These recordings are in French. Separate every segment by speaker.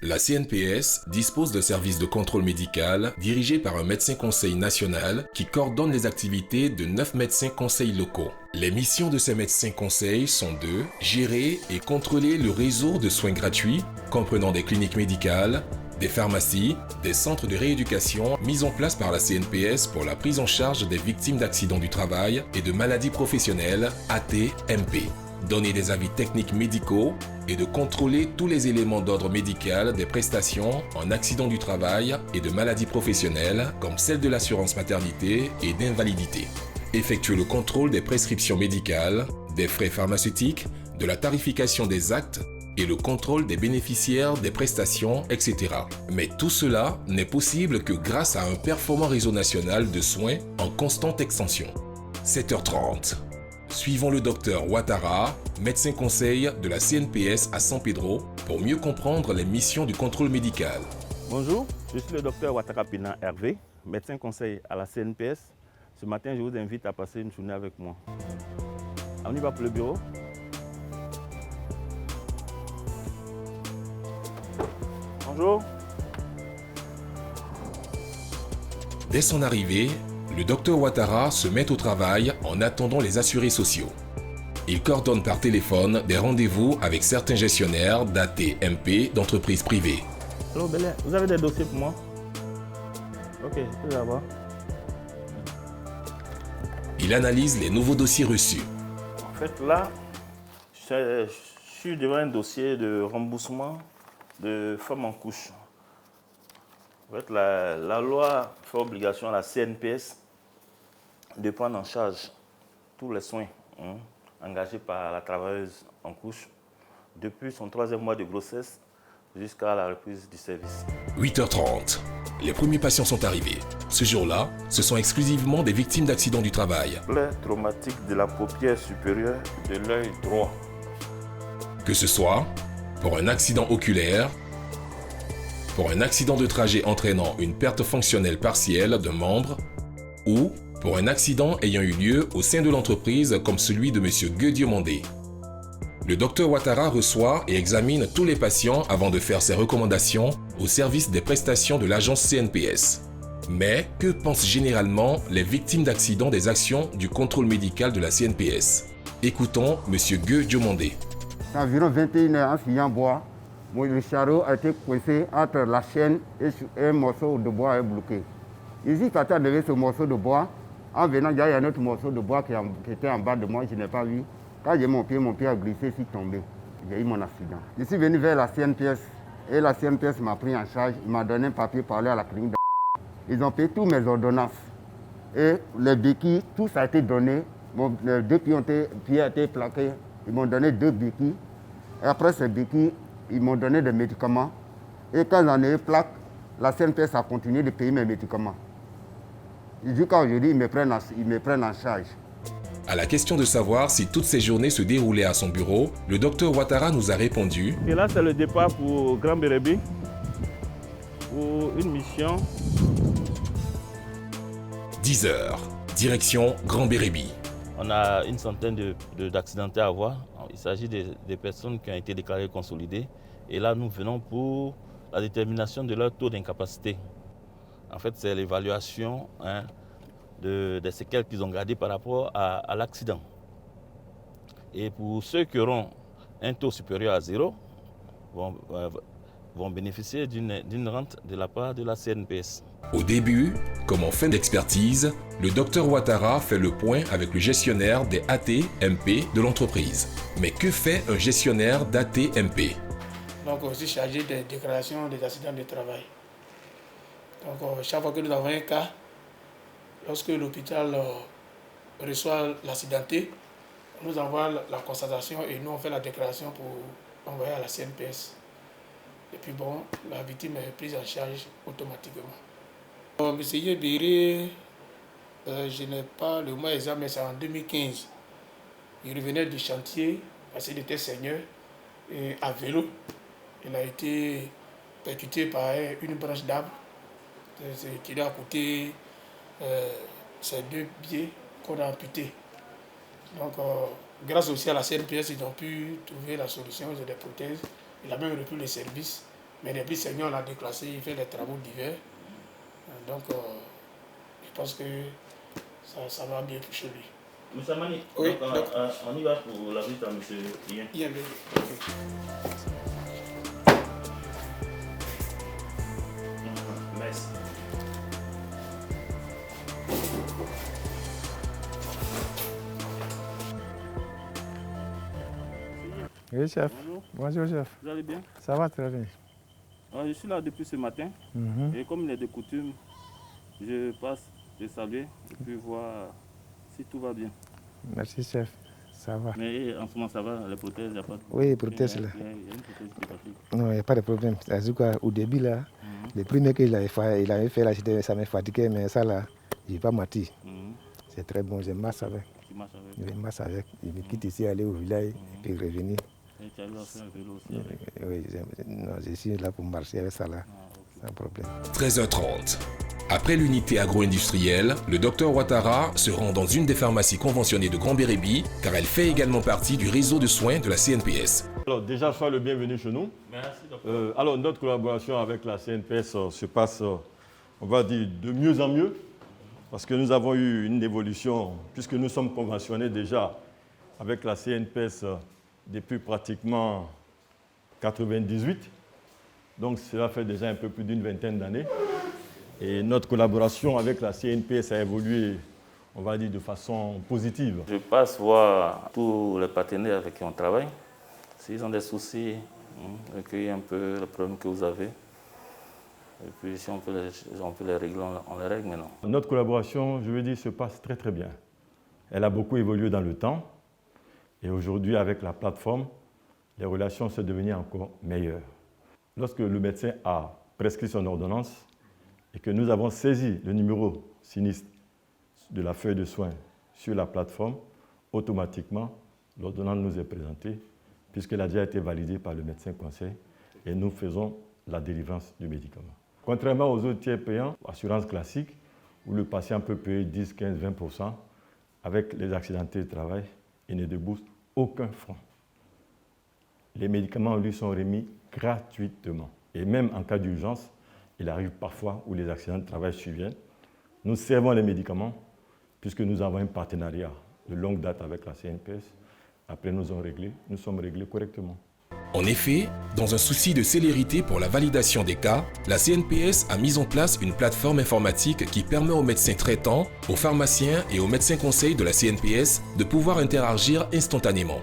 Speaker 1: La CNPS dispose de services de contrôle médical dirigés par un médecin conseil national qui coordonne les activités de 9 médecins conseils locaux. Les missions de ces médecins conseils sont de gérer et contrôler le réseau de soins gratuits, comprenant des cliniques médicales, des pharmacies, des centres de rééducation mis en place par la CNPS pour la prise en charge des victimes d'accidents du travail et de maladies professionnelles AT-MP. Donner des avis techniques médicaux et de contrôler tous les éléments d'ordre médical des prestations en accident du travail et de maladies professionnelles comme celle de l'assurance maternité et d'invalidité. Effectuer le contrôle des prescriptions médicales, des frais pharmaceutiques, de la tarification des actes et le contrôle des bénéficiaires des prestations, etc. Mais tout cela n'est possible que grâce à un performant réseau national de soins en constante extension. 7h30. Suivons le docteur Ouattara, médecin conseil de la CNPS à San Pedro, pour mieux comprendre les missions du contrôle médical.
Speaker 2: Bonjour, je suis le docteur Ouattara Pina Hervé, médecin conseil à la CNPS. Ce matin, je vous invite à passer une journée avec moi. On y va pour le bureau. Bonjour.
Speaker 1: Dès son arrivée, le docteur Ouattara se met au travail en attendant les assurés sociaux. Il coordonne par téléphone des rendez-vous avec certains gestionnaires d'AT-MP d'entreprises privées.
Speaker 2: Allô, Bélé, vous avez des dossiers pour moi? Ok, je peux les avoir.
Speaker 1: Il analyse les nouveaux dossiers reçus.
Speaker 2: En fait, là, je suis devant un dossier de remboursement de femmes en couche. En fait, la loi fait obligation à la CNPS de prendre en charge tous les soins engagés par la travailleuse en couche depuis son 3e mois de grossesse jusqu'à la reprise du service.
Speaker 1: 8h30. Les premiers patients sont arrivés. Ce jour-là, ce sont exclusivement des victimes d'accidents du travail.
Speaker 2: Plaie traumatique de la paupière supérieure de l'œil droit.
Speaker 1: Que ce soit pour un accident oculaire, pour un accident de trajet entraînant une perte fonctionnelle partielle d'un membre ou pour un accident ayant eu lieu au sein de l'entreprise comme celui de M. Gueux Diomandé. Le docteur Ouattara reçoit et examine tous les patients avant de faire ses recommandations au service des prestations de l'agence CNPS. Mais que pensent généralement les victimes d'accidents des actions du contrôle médical de la CNPS? Écoutons M. Gueux Diomandé.
Speaker 3: C'est environ 21h en fuyant bois. Le chariot a été coincé entre la chaîne et un morceau de bois est bloqué. Ici, quand on devait ce morceau de bois, en venant, il y a un autre morceau de bois qui était en bas de moi, je n'ai pas vu. Quand j'ai mon pied a glissé, je suis tombé. J'ai eu mon accident. Je suis venu vers la CNPS et la CNPS m'a pris en charge. Il m'a donné un papier pour aller à la clinique. Ils ont payé toutes mes ordonnances. Et les béquilles, tout ça a été donné. Les 2 pieds ont été plaqués. Ils m'ont donné 2 béquilles. Et après ces béquilles, ils m'ont donné des médicaments. Et quand j'en ai eu plaque, la CNPS a continué de payer mes médicaments. Jusqu'à aujourd'hui, ils me prennent en charge.
Speaker 1: À la question de savoir si toutes ces journées se déroulaient à son bureau, le docteur Ouattara nous a répondu.
Speaker 2: Et là, c'est le départ pour Grand Bérébi, pour une mission.
Speaker 1: 10h, direction Grand Bérébi.
Speaker 2: On a une centaine d'accidentés à voir. Il s'agit des personnes qui ont été déclarées consolidées. Et là, nous venons pour la détermination de leur taux d'incapacité. En fait, c'est l'évaluation des séquelles qu'ils ont gardées par rapport à l'accident. Et pour ceux qui auront un taux supérieur à 0, vont bénéficier d'une rente de la part de la CNPS.
Speaker 1: Au début, comme en fin d'expertise, le docteur Ouattara fait le point avec le gestionnaire des AT-MP de l'entreprise. Mais que fait un gestionnaire d'AT-MP?
Speaker 4: Donc, je suis chargé des déclarations des accidents de travail. Donc, chaque fois que nous avons un cas, lorsque l'hôpital reçoit l'accidenté, on nous envoie la constatation et nous on fait la déclaration pour envoyer à la CNPS. Et puis bon, la victime est prise en charge automatiquement. Monsieur Yébéré, je n'ai pas le mois exact, mais c'est en 2015. Il revenait du chantier parce qu'il était seigneur et à vélo. Il a été percuté par une branche d'arbre qui lui a coûté ses 2 pieds qu'on a amputés. Donc, grâce aussi à la CNPS, ils ont pu trouver la solution, ils ont des prothèses. Il a même repris les services Mais depuis Seigneur, on l'a déclassé, il fait les travaux d'hiver. Donc, je pense que ça va bien pour chez lui.
Speaker 2: Monsieur Mani,
Speaker 4: oui,
Speaker 2: donc, on y va pour la visite à monsieur Yen.
Speaker 4: Yen,
Speaker 2: Merci.
Speaker 5: Oui, chef.
Speaker 2: Bonjour.
Speaker 5: Bonjour, chef.
Speaker 2: Vous allez bien?
Speaker 5: Ça va très bien.
Speaker 2: Je suis là depuis ce matin. Et comme il est de coutume, je passe, je salue et puis voir si tout va bien.
Speaker 5: Merci, chef. Ça va.
Speaker 2: Mais en ce moment, ça va, les prothèses, il n'y a pas de problème.
Speaker 5: Oui, les prothèses, là.
Speaker 2: Il y a une prothèse qui est partie.
Speaker 5: Non, il n'y a pas de problème. En tout cas, au début, là, le premier qu'il avait fait, là, ça m'a fatigué, mais ça, là, je n'ai pas menti. C'est très bon, je marche avec.
Speaker 2: Tu marches avec?
Speaker 5: Je marche avec. Je me quitte ici, aller au village, et puis revenir.
Speaker 2: Et tu arrives à faire un vélo aussi avec?
Speaker 5: Oui, je suis là pour marcher avec ça, là, sans problème.
Speaker 1: 13h30. Après l'unité agro-industrielle, le docteur Ouattara se rend dans une des pharmacies conventionnées de Grand Bérébi, car elle fait également partie du réseau de soins de la CNPS.
Speaker 6: Alors déjà, sois le bienvenu chez nous.
Speaker 2: Merci, docteur.
Speaker 6: Alors notre collaboration avec la CNPS se passe, on va dire, de mieux en mieux, parce que nous avons eu une évolution, puisque nous sommes conventionnés déjà avec la CNPS depuis pratiquement 1998. Donc cela fait déjà un peu plus d'une vingtaine d'années. Et notre collaboration avec la CNPS a évolué, on va dire, de façon positive.
Speaker 2: Je passe voir tous les partenaires avec qui on travaille. S'ils ont des soucis, recueillir un peu les problèmes que vous avez. Et puis si on peut les régler, on les règle maintenant.
Speaker 6: Notre collaboration, je veux dire, se passe très très bien. Elle a beaucoup évolué dans le temps. Et aujourd'hui, avec la plateforme, les relations sont devenues encore meilleures. Lorsque le médecin a prescrit son ordonnance, et que nous avons saisi le numéro sinistre de la feuille de soins sur la plateforme, automatiquement, l'ordonnance nous est présentée, puisqu'elle a déjà été validée par le médecin conseil, et nous faisons la délivrance du médicament. Contrairement aux autres tiers payants, assurance classique, où le patient peut payer 10, 15, 20%, avec les accidentés de travail, il ne débourse aucun franc. Les médicaments lui sont remis gratuitement. Et même en cas d'urgence, il arrive parfois où les accidents de travail surviennent. Nous servons les médicaments puisque nous avons un partenariat de longue date avec la CNPS. Après, nous sommes réglés correctement.
Speaker 1: En effet, dans un souci de célérité pour la validation des cas, la CNPS a mis en place une plateforme informatique qui permet aux médecins traitants, aux pharmaciens et aux médecins conseils de la CNPS de pouvoir interagir instantanément.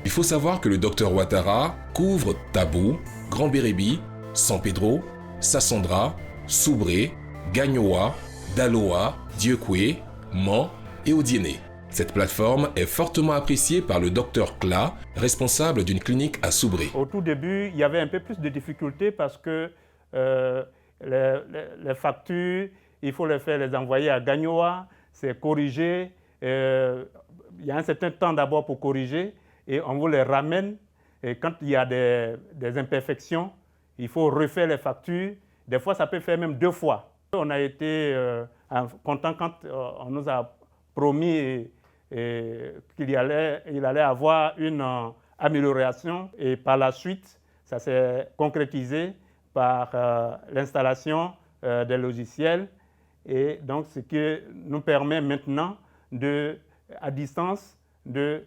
Speaker 1: Il faut savoir que le docteur Ouattara couvre Tabou, Grand Bérébi, San Pedro, Sassandra, Soubré, Gagnoa, Daloa, Dieukwé, Mans et Odiéné. Cette plateforme est fortement appréciée par le docteur Kla, responsable d'une clinique à Soubré.
Speaker 7: Au tout début, il y avait un peu plus de difficultés parce que les factures, il faut les envoyer à Gagnoa, c'est corrigé. Il y a un certain temps d'abord pour corriger et on vous les ramène. Et quand il y a des imperfections, il faut refaire les factures. Des fois, ça peut faire même 2 fois. On a été content quand on nous a promis qu'il allait avoir une amélioration. Et par la suite, ça s'est concrétisé par l'installation des logiciels. Et donc, ce qui nous permet maintenant, à distance, de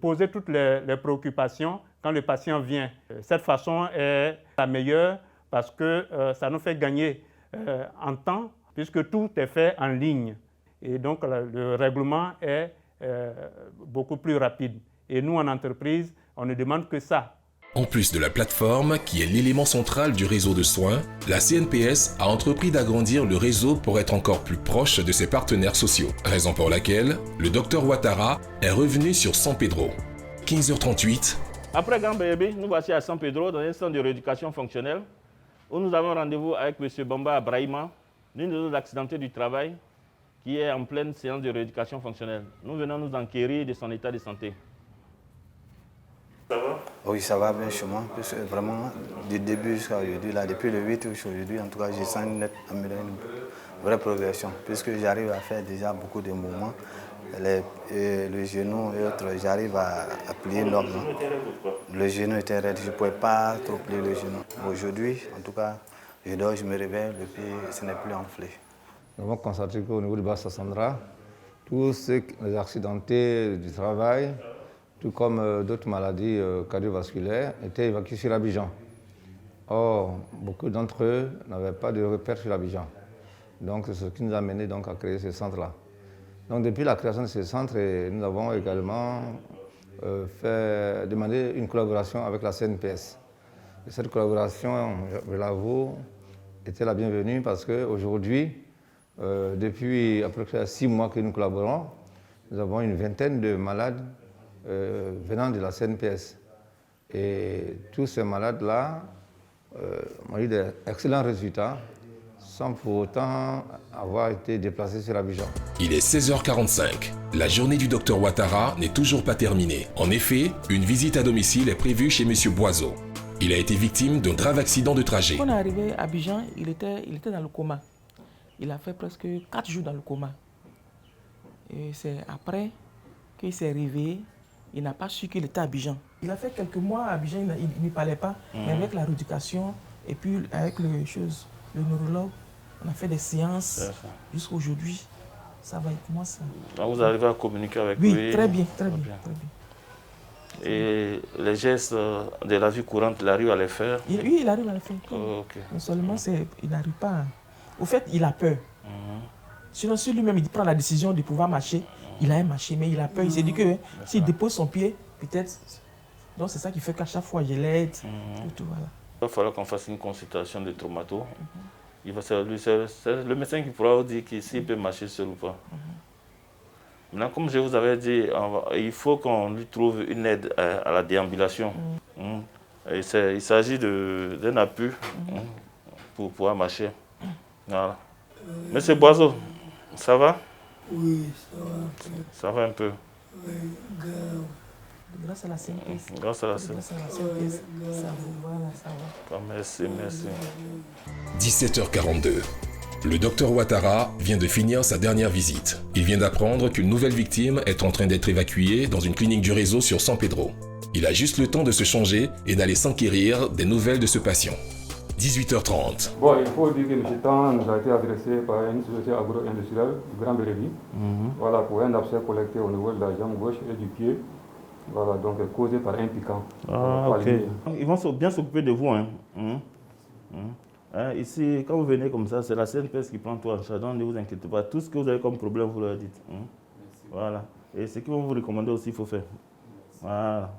Speaker 7: poser toutes les préoccupations quand le patient vient. Cette façon est la meilleure parce que ça nous fait gagner en temps puisque tout est fait en ligne. Et donc le règlement est beaucoup plus rapide. Et nous, en entreprise, on ne demande que ça.
Speaker 1: En plus de la plateforme, qui est l'élément central du réseau de soins, la CNPS a entrepris d'agrandir le réseau pour être encore plus proche de ses partenaires sociaux. Raison pour laquelle le docteur Ouattara est revenu sur San Pedro. 15h38.
Speaker 2: Après Grand Bérébi, nous voici à San Pedro, dans un centre de rééducation fonctionnelle, où nous avons rendez-vous avec M. Bamba Abrahima, l'une de nos accidentés du travail, qui est en pleine séance de rééducation fonctionnelle. Nous venons nous enquérir de son état de santé. Ça va?
Speaker 8: Oui, ça va bien chez moi, parce que vraiment, du début jusqu'à aujourd'hui, là, depuis le 8 jusqu'à aujourd'hui, en tout cas, je sens une vraie progression, puisque j'arrive à faire déjà beaucoup de mouvements, le genou et autres, j'arrive à plier normalement. Le genou était raide, je ne pouvais pas trop plier le genou. Aujourd'hui, en tout cas, je dors, je me réveille, le pied, ce n'est plus enflé.
Speaker 9: Nous avons constaté qu'au niveau du Bassa Sandra, tous les accidentés du travail, tout comme d'autres maladies cardiovasculaires, étaient évacués sur Abidjan. Or, beaucoup d'entre eux n'avaient pas de repère sur Abidjan. Donc, c'est ce qui nous a mené donc, à créer ce centre-là. Donc, depuis la création de ce centre, nous avons également demandé une collaboration avec la CNPS. Et cette collaboration, je l'avoue, était la bienvenue parce qu'aujourd'hui, depuis à peu près 6 mois que nous collaborons, nous avons une vingtaine de malades venant de la CNPS. Et tous ces malades-là ont eu d'excellents résultats sans pour autant avoir été déplacés sur Abidjan.
Speaker 1: Il est 16h45. La journée du docteur Ouattara n'est toujours pas terminée. En effet, une visite à domicile est prévue chez M. Boiseau. Il a été victime d'un grave accident de trajet.
Speaker 10: Quand on est arrivé à Abidjan, il était dans le coma. Il a fait presque 4 jours dans le coma. Et c'est après qu'il s'est réveillé, il n'a pas su qu'il était à Abidjan. Il a fait quelques mois à Abidjan, il ne parlait pas, mais avec la rééducation et puis avec le neurologue, on a fait des séances jusqu'à aujourd'hui. Ça va, il commence à...
Speaker 2: Vous arrivez à communiquer avec lui?
Speaker 10: Oui, très bien.
Speaker 2: Et les gestes de la vie courante, il arrive à les faire?
Speaker 10: Oui, il arrive à les faire.
Speaker 2: Okay.
Speaker 10: Mais seulement, il n'arrive pas. Au fait, il a peur. Sinon, si lui-même il prend la décision de pouvoir marcher, il a marché, mais il a peur. Il s'est dit que s'il dépose son pied, peut-être. Donc, c'est ça qui fait qu'à chaque fois, je l'aide. Voilà.
Speaker 2: Il va falloir qu'on fasse une consultation de traumato. C'est le médecin qui pourra vous dire s'il peut marcher seul ou pas. Maintenant, comme je vous avais dit, il faut qu'on lui trouve une aide à la déambulation. Il s'agit d'un appui pour pouvoir marcher. Voilà. Monsieur Boiseau, ça va?
Speaker 4: Oui, ça va un peu.
Speaker 2: Ça va un peu?
Speaker 4: Oui, grave.
Speaker 10: Grâce à la CNPS.
Speaker 2: Grâce à la CNPS.
Speaker 10: Ça va.
Speaker 2: Merci.
Speaker 1: 17h42. Le docteur Ouattara vient de finir sa dernière visite. Il vient d'apprendre qu'une nouvelle victime est en train d'être évacuée dans une clinique du réseau sur San Pedro. Il a juste le temps de se changer et d'aller s'enquérir des nouvelles de ce patient. 18h30.
Speaker 11: Bon, il faut dire que M. Tan nous a été adressé par une société agro-industrielle du Grand Bérébi. Voilà, pour un abcès collecté au niveau de la jambe gauche et du pied. Voilà, donc causé par un piquant.
Speaker 2: Ok. Ils vont bien s'occuper de vous. Ici, quand vous venez comme ça, c'est la CNPS qui prend tout en charge. Donc ne vous inquiétez pas. Tout ce que vous avez comme problème, vous leur dites. Voilà. Et ce qu'ils vont vous recommander aussi, il faut faire. Voilà.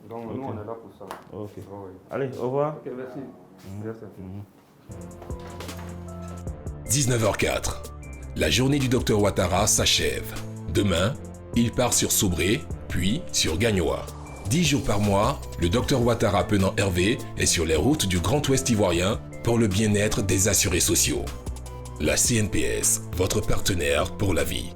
Speaker 11: Donc nous, on est là pour ça.
Speaker 2: Ok. Allez, au revoir.
Speaker 11: Ok, merci.
Speaker 1: 19h04. La journée du docteur Ouattara s'achève. Demain, il part sur Sobré, puis sur Gagnoa. 10 jours par mois, le docteur Ouattara Penant Hervé est sur les routes du Grand Ouest ivoirien pour le bien-être des assurés sociaux. La CNPS, votre partenaire pour la vie.